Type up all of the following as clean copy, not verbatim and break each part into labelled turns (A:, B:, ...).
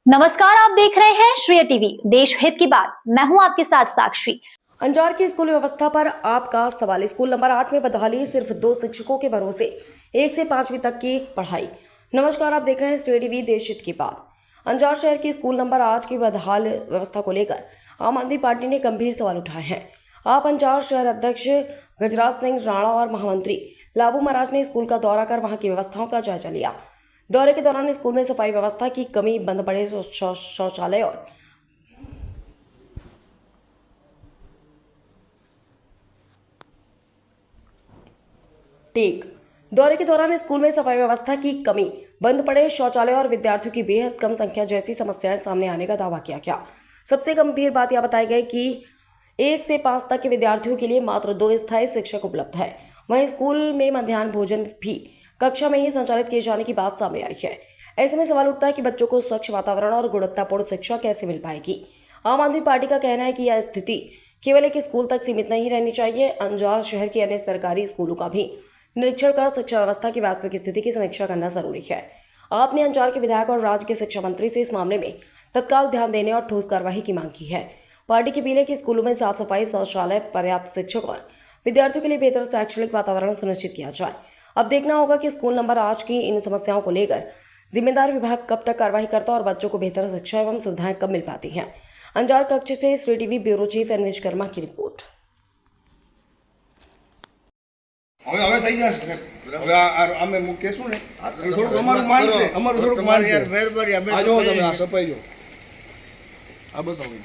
A: नमस्कार, आप देख रहे हैं श्रेय टीवी, देश हित की बात। मैं हूं आपके साथ साक्षी।
B: अंजार की स्कूल व्यवस्था पर आपका सवाल। स्कूल नंबर 8 में बदहाली, सिर्फ 2 शिक्षकों के भरोसे 1 से 5वीं तक की पढ़ाई। नमस्कार, आप देख रहे हैं श्रेय टीवी, देश हित की बात। अंजार शहर की स्कूल नंबर 8 की बदहाल व्यवस्था को लेकर आम आदमी पार्टी ने गंभीर सवाल उठाए हैं। आप अंजार शहर अध्यक्ष गजराज सिंह राणा और महामंत्री लाबू महाराज ने स्कूल का दौरा कर वहां की व्यवस्थाओं का जायजा लिया। दौरे के दौरान स्कूल में सफाई व्यवस्था की कमी, बंद पड़े शौचालय और दौरे के दौरान स्कूल में सफाई व्यवस्था की कमी, बंद पड़े शौचालय और विद्यार्थियों की बेहद कम संख्या जैसी समस्याएं सामने आने का दावा किया गया। सबसे गंभीर बात यह बताई गई कि 1 से 5 तक के विद्यार्थियों के लिए मात्र 2 स्थायी शिक्षक उपलब्ध है। वहीं स्कूल में मध्याह्न भोजन भी कक्षा में ही संचालित किए जाने की बात सामने आई है। ऐसे में सवाल उठता है कि बच्चों को स्वच्छ वातावरण और गुणवत्तापूर्ण शिक्षा कैसे मिल पाएगी। आम आदमी पार्टी का कहना है कि यह स्थिति केवल एक स्कूल तक सीमित नहीं रहनी चाहिए। अंजार शहर के अन्य सरकारी स्कूलों का भी निरीक्षण कर शिक्षा व्यवस्था की वास्तविक स्थिति की समीक्षा करना जरूरी है। आपने अंजार के विधायक और राज्य के शिक्षा मंत्री से इस मामले में तत्काल ध्यान देने और ठोस कार्रवाई की मांग की है। पार्टी की अपील है कि स्कूलों में साफ सफाई, शौचालय, पर्याप्त शिक्षक और विद्यार्थियों के लिए बेहतर शैक्षणिक वातावरण सुनिश्चित किया जाए। अब देखना होगा कि स्कूल नंबर 8 की इन समस्याओं को लेकर जिम्मेदार विभाग कब तक कार्रवाई करता है और बच्चों को बेहतर शिक्षा एवं सुविधाएं कब मिल पाती हैं। अंजार कक्ष से Shri TV bureau chief Anvesh Karma की रिपोर्ट।
C: હવે થઈ જશે હવે અમે કહેશું ને થોડુંક અમારું માનશે અમારું થોડુંક માનશે આ જો તમે આ સફાઈ જો આ બતાવો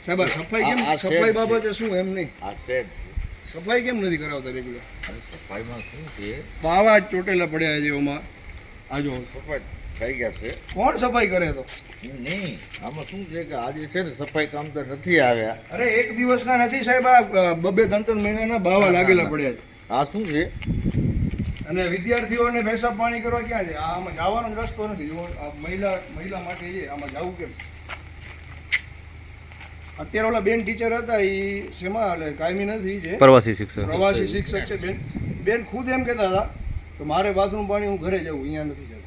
C: સાહેબ સફાઈ બાબતે શું એમ નહીં
D: આ સેટ
C: સફાઈ કેમ નથી કરાવતા રેગ્યુલર
D: સફાઈમાં શું છે
C: આવા જ ચોટેલા પડ્યા છે એમાં આ જો
D: સફાઈ થઈ ગયા છે
C: કોણ સફાઈ કરે તો
D: નહીં આમાં શું છે કે આજે છે ને સફાઈ કામ તો નથી આવ્યા
C: અરે એક દિવસના નથી સાહેબ આ 2-3 મહિનાના બાવા લાગેલા પડ્યા છે
D: આ શું છે
C: અને વિદ્યાર્થીઓને પેશાબ પાણી કરવા ક્યાં છે આમાં જવાનો જ રસ્તો નથી જો આ મહિલા માટે છે આમાં જવું કેમ અત્યારે ઓલા બેન ટીચર હતા એ શેમાં એટલે કાયમી નથી છે પ્રવાસી શિક્ષક છે બેન ખુદ એમ કહેતા હતા કે મારે બાથરૂમ પાણી હું ઘરે જવું અહીંયા નથી જતું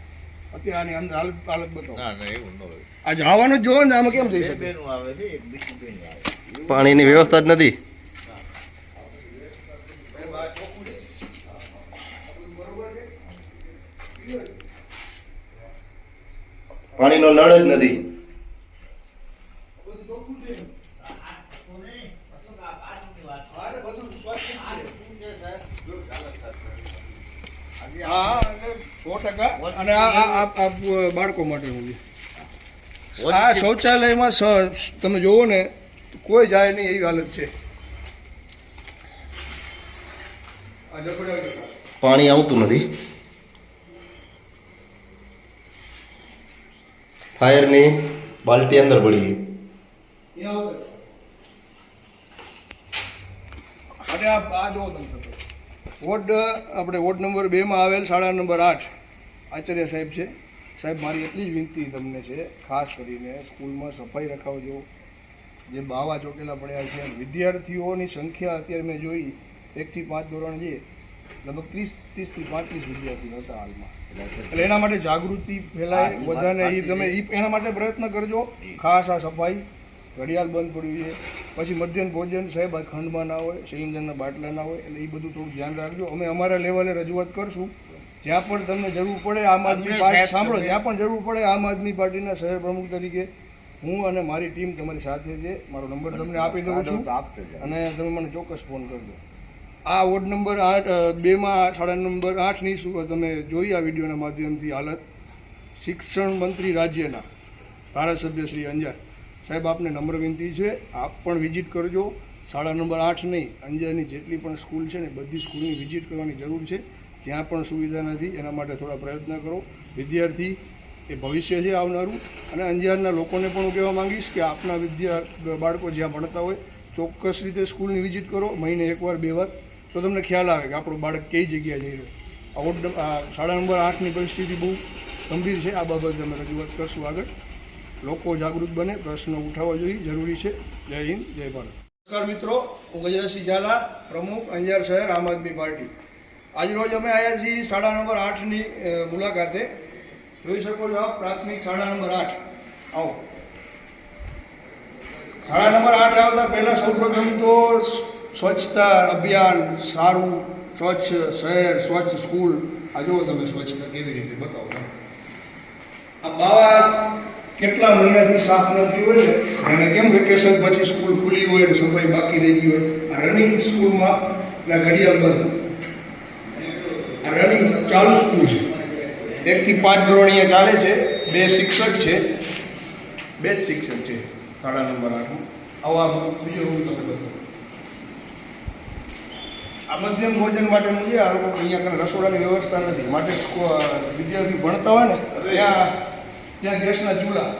C: અત્યારે આની અંદર હાલત બતાવો
D: ના ના એવું ન હોય
C: આ જવાનું જ જોવો ને આમાં કેમ થઈ શકે
D: બેનું આવે છે એક બીજી બેન આવે
E: પાણીની વ્યવસ્થા જ નથી. પાણીનો નળ જ નથી.
C: હા 100% અને આ બાળકો માટેનું છે આ શૌચાલયમાં તમે જોવો ને કોઈ જાય નહીં એવી હાલત છે
E: પાણી આવતું નથી. ફાયરની બાલટી અંદર પડી ગઈ.
C: અને આ જો વોર્ડ આપણે વોર્ડ નંબર 2 માં આવેલ શાળા નંબર 8 આચાર્ય સાહેબ છે. સાહેબ મારી એટલી જ વિનંતી તમને છે, ખાસ કરીને સ્કૂલમાં સફાઈ રખાવજો. જે બાવા ચોટેલા પડ્યા છે વિદ્યાર્થીઓની સંખ્યા અત્યારે મેં જોઈ 1 થી 5 ધોરણ છે લગભગ 30 થી 35 વિદ્યાર્થીઓ હતા હાલમાં. એટલે એના માટે જાગૃતિ ફેલાય બધાને તમે એના માટે પ્રયત્ન કરજો. ખાસ આ સફાઈ, ઘડિયાળ બંધ પડ્યું છે, પછી મધ્યાહન ભોજન સાહેબ આ ખંડમાં ના હોય, સિલિન્ડરના બાટલા ના હોય, એટલે એ બધું થોડું ધ્યાન રાખજો. અમે અમારા લેવલે રજૂઆત કરશું. જ્યાં પણ તમને જરૂર પડે આમ આદમી પાર્ટી સાંભળો, જ્યાં પણ જરૂર પડે આમ આદમી પાર્ટીના શહેર પ્રમુખ તરીકે હું અને મારી ટીમ તમારી સાથે છે. મારો નંબર તમને આપી દઉં છું અને તમે મને ચોક્કસ ફોન કરજો. આ વોર્ડ નંબર 2 માં શાળા નંબર 8ની શું તમે જોઈ આ વિડીયોના માધ્યમથી હાલત. શિક્ષણ મંત્રી રાજ્યના ધારાસભ્ય શ્રી અંજાર સાહેબ, આપને નમ્ર વિનંતી છે, આપ પણ વિઝિટ કરજો. શાળા નંબર 8 નહીં, અંજારની જેટલી પણ સ્કૂલ છે ને બધી સ્કૂલની વિઝિટ કરવાની જરૂર છે. જ્યાં પણ સુવિધા નથી એના માટે થોડા પ્રયત્ન કરો. વિદ્યાર્થી એ ભવિષ્ય છે આવનારું. અને અંજારના લોકોને પણ હું કહેવા માંગીશ કે આપના બાળકો જ્યાં ભણતા હોય ચોક્કસ રીતે સ્કૂલની વિઝિટ કરો, મહિને 1 વાર 2 વાર, તો તમને ખ્યાલ આવે કે આપણું બાળક કઈ જગ્યાએ જઈ રહ્યું. આ શાળા નંબર 8ની પરિસ્થિતિ બહુ ગંભીર છે. આ બાબતે અમે રજૂઆત કરશું આગળ. લોકો જાગૃત બને, પ્રશ્નો ઉઠાવવા જોઈએ, જરૂરી છે. જય હિન્દ, જય ભારત. નમસ્કાર મિત્રો, હું ગજરાસિંહ ઝાલા, પ્રમુખ અંજાર શહેર આમ આદમી પાર્ટી. આજરોજ અમે આવ્યા છીએ શાળા નંબર 8ની મુલાકાતે. જોઈ શકો છો આપ પ્રાથમિક શાળા નંબર 8 આવો. શાળા નંબર 8 આવતા પહેલા સૌપ્રથમ તો સ્વચ્છતા અભિયાન સારું, સ્વચ્છ શહેર, સ્વચ્છ સ્કૂલ. આ જુઓ તમે સ્વચ્છતા કેવી રીતે બતાવો. આ બાવા કેટલા મહિનાથી સાફ નથી હોય ને, અને કેમ વેકેશન પછી સ્કૂલ ખુલી હોય ને સફાઈ બાકી રહી ગઈ હોય. આ રનિંગ સ્કૂલમાં ઘડિયાળ બંધ, આ રનિંગ ચાલુ સ્કૂલ છે. 1 થી 5 ધોરણ અહીંયા ચાલે છે. 2 શિક્ષક છે, 2 જ શિક્ષક છે શાળા નંબર 8. આવા બીજો રૂમ તમે બતાવો. આ મધ્યમ ભોજન માટેનું છે. આ લોકો અહીંયા કંઈ રસોડાની વ્યવસ્થા નથી, માટે વિદ્યાર્થી ભણતા હોય ને ત્યાં ગેસના ચૂલા,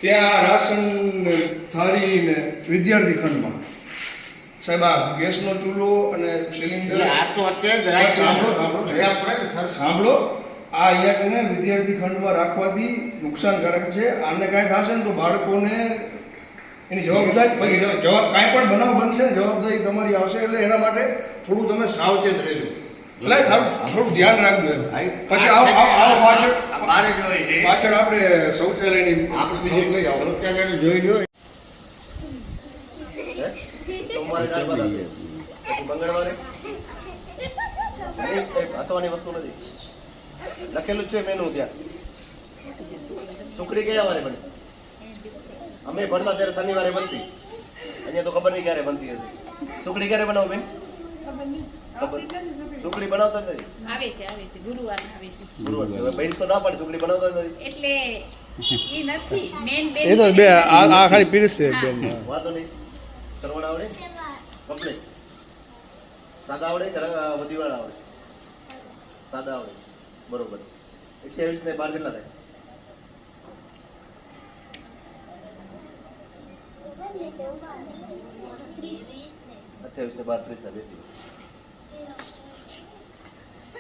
C: ત્યાં રાશન થાળી ને વિદ્યાર્થી ખંડમાં સાહેબ આ ગેસનો ચૂલો અને સિલિન્ડર.
D: આ તો અત્યારે
C: સાંભળો, આ અહીંયા કને વિદ્યાર્થી ખંડમાં રાખવાથી નુકસાનકારક છે. આને કાંઈ થશે ને તો બાળકોને એની જવાબદારી પછી કાંઈ પણ બનાવ બનશે ને જવાબદારી તમારી આવશે. એટલે એના માટે થોડું તમે સાવચેત રહેજો. એટલે થોડું ધ્યાન રાખજો એમ. પછી આવો પાછળ આપણે શૌચાલયની લઈ આવો.
D: શૌચાલયનું જોઈ લો.
E: મંગળવારે હસવાની વસ્તુ નથી લખેલું છે મેનુ. ત્યાં સુખડી કયા વારે બને? અમે ભણતા ત્યારે શનિવારે બનતી. અહીંયા તો ખબર નહીં ક્યારે બનતી હતી. સુખડી ક્યારે બનાવો બેન? સુખડી બનાવતા જ નથી.
F: આવે છે ગુરુવાર આવે છે.
E: ગુરુવાર બેન તો ના પડે, સુખડી બનાવતા જ નથી.
F: એટલે ઈ નથી મેન બેન.
C: એ તો બે આ ખાલી પીરસે બેન.
E: વાંધો નહીં. કરવણ આવડે? કમ્પ્લીટ. સાદા આવડે કે વધીવાળા આવડે? સાદા આવડે. બરોબર. 28 ને 12 કેટલા થાય? 28 ને 12 30 ના બેસી.